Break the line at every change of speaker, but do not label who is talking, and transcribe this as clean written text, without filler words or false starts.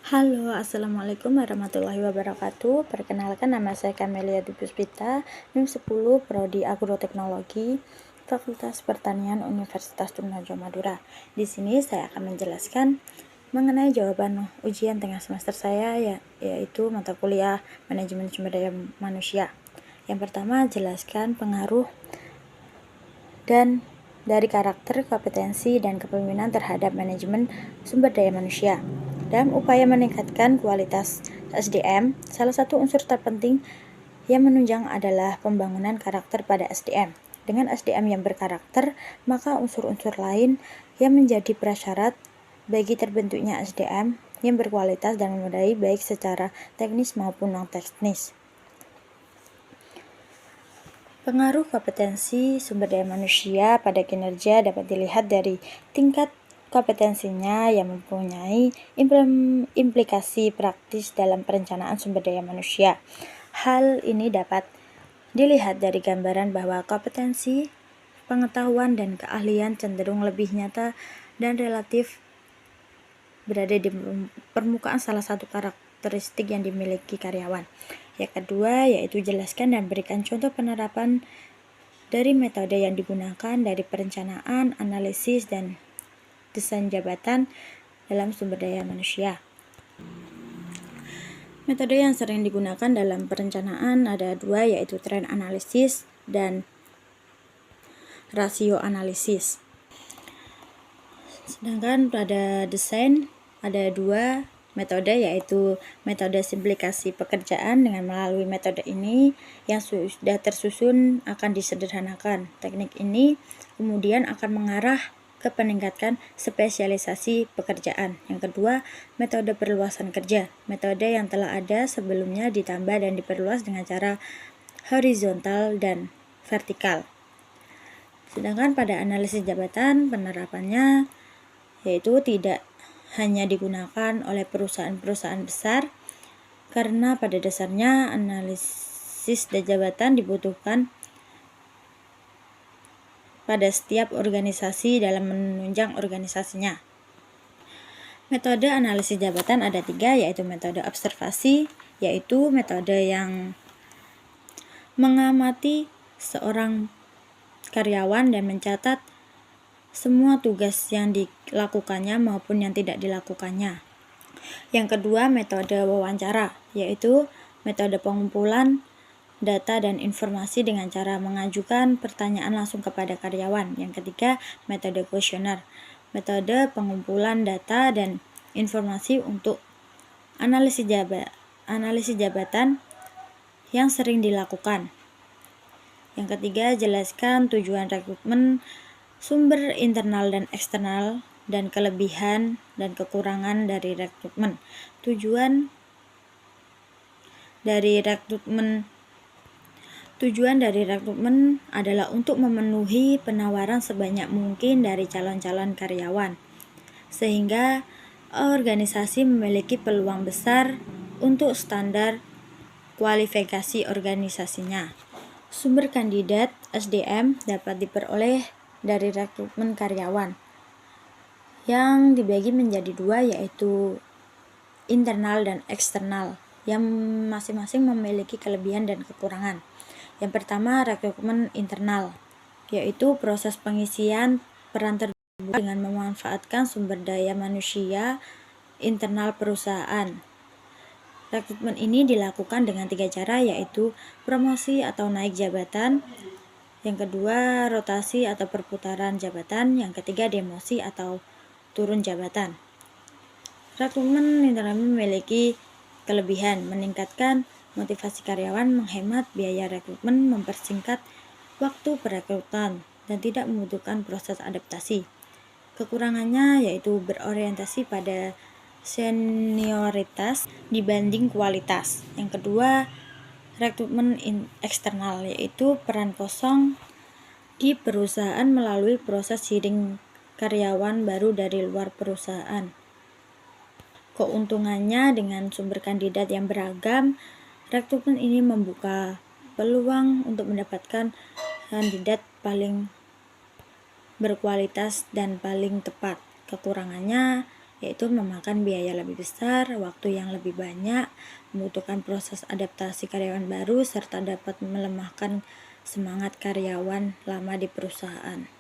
Halo, Assalamualaikum warahmatullahi wabarakatuh. Perkenalkan, nama saya Kamelia Puspita, NIM 10, Prodi Agroteknologi, Fakultas Pertanian Universitas Trunojoyo Madura. Di sini saya akan menjelaskan mengenai jawaban ujian tengah semester saya, yaitu mata kuliah Manajemen Sumber Daya Manusia. Yang pertama, jelaskan pengaruh dan dari karakter, kompetensi, dan kepemimpinan terhadap manajemen sumber daya manusia. Dalam upaya meningkatkan kualitas SDM, salah satu unsur terpenting yang menunjang adalah pembangunan karakter pada SDM. Dengan SDM yang berkarakter, maka unsur-unsur lain yang menjadi prasyarat bagi terbentuknya SDM yang berkualitas dan memadai baik secara teknis maupun non-teknis. Pengaruh kompetensi sumber daya manusia pada kinerja dapat dilihat dari tingkat kompetensinya yang mempunyai implikasi praktis dalam perencanaan sumber daya manusia. Hal ini dapat dilihat dari gambaran bahwa kompetensi, pengetahuan, dan keahlian cenderung lebih nyata dan relatif berada di permukaan salah satu karakteristik yang dimiliki karyawan. Yang kedua, yaitu jelaskan dan berikan contoh penerapan dari metode yang digunakan dari perencanaan, analisis, dan desain jabatan dalam sumber daya manusia. Metode yang sering digunakan dalam perencanaan ada dua, yaitu trend analisis dan rasio analisis. Sedangkan pada desain ada dua metode, yaitu metode simplikasi pekerjaan. Dengan melalui metode ini yang sudah tersusun akan disederhanakan. Teknik ini kemudian akan mengarah ke peningkatan spesialisasi pekerjaan. Yang kedua, metode perluasan kerja. Metode yang telah ada sebelumnya ditambah dan diperluas dengan cara horizontal dan vertikal. Sedangkan pada analisis jabatan, penerapannya yaitu tidak hanya digunakan oleh perusahaan-perusahaan besar, karena pada dasarnya analisis jabatan dibutuhkan pada setiap organisasi dalam menunjang organisasinya. Metode analisis jabatan ada tiga, yaitu metode observasi, yaitu metode yang mengamati seorang karyawan dan mencatat semua tugas yang dilakukannya maupun yang tidak dilakukannya. Yang kedua, metode wawancara, yaitu metode pengumpulan data dan informasi dengan cara mengajukan pertanyaan langsung kepada karyawan. Yang ketiga, metode kuesioner, metode pengumpulan data dan informasi untuk analisis jabatan yang sering dilakukan. Yang ketiga, jelaskan tujuan rekrutmen, sumber internal dan eksternal, dan kelebihan dan kekurangan dari rekrutmen. Tujuan dari rekrutmen adalah untuk memenuhi penawaran sebanyak mungkin dari calon-calon karyawan, sehingga organisasi memiliki peluang besar untuk standar kualifikasi organisasinya. Sumber kandidat SDM dapat diperoleh dari rekrutmen karyawan yang dibagi menjadi dua, yaitu internal dan eksternal, yang masing-masing memiliki kelebihan dan kekurangan. Yang pertama, rekrutmen internal, yaitu proses pengisian peran terbuka dengan memanfaatkan sumber daya manusia internal perusahaan. Rekrutmen ini dilakukan dengan tiga cara, yaitu promosi atau naik jabatan, yang kedua rotasi atau perputaran jabatan, yang ketiga demosi atau turun jabatan. Rekrutmen internal memiliki kelebihan meningkatkan motivasi karyawan, menghemat biaya rekrutmen, mempersingkat waktu perekrutan, dan tidak membutuhkan proses adaptasi. Kekurangannya yaitu berorientasi pada senioritas dibanding kualitas. Yang kedua, rekrutmen eksternal, yaitu peran kosong di perusahaan melalui proses hiring karyawan baru dari luar perusahaan. Keuntungannya, dengan sumber kandidat yang beragam, rekrutmen ini membuka peluang untuk mendapatkan kandidat paling berkualitas dan paling tepat. Kekurangannya yaitu memakan biaya lebih besar, waktu yang lebih banyak, membutuhkan proses adaptasi karyawan baru, serta dapat melemahkan semangat karyawan lama di perusahaan.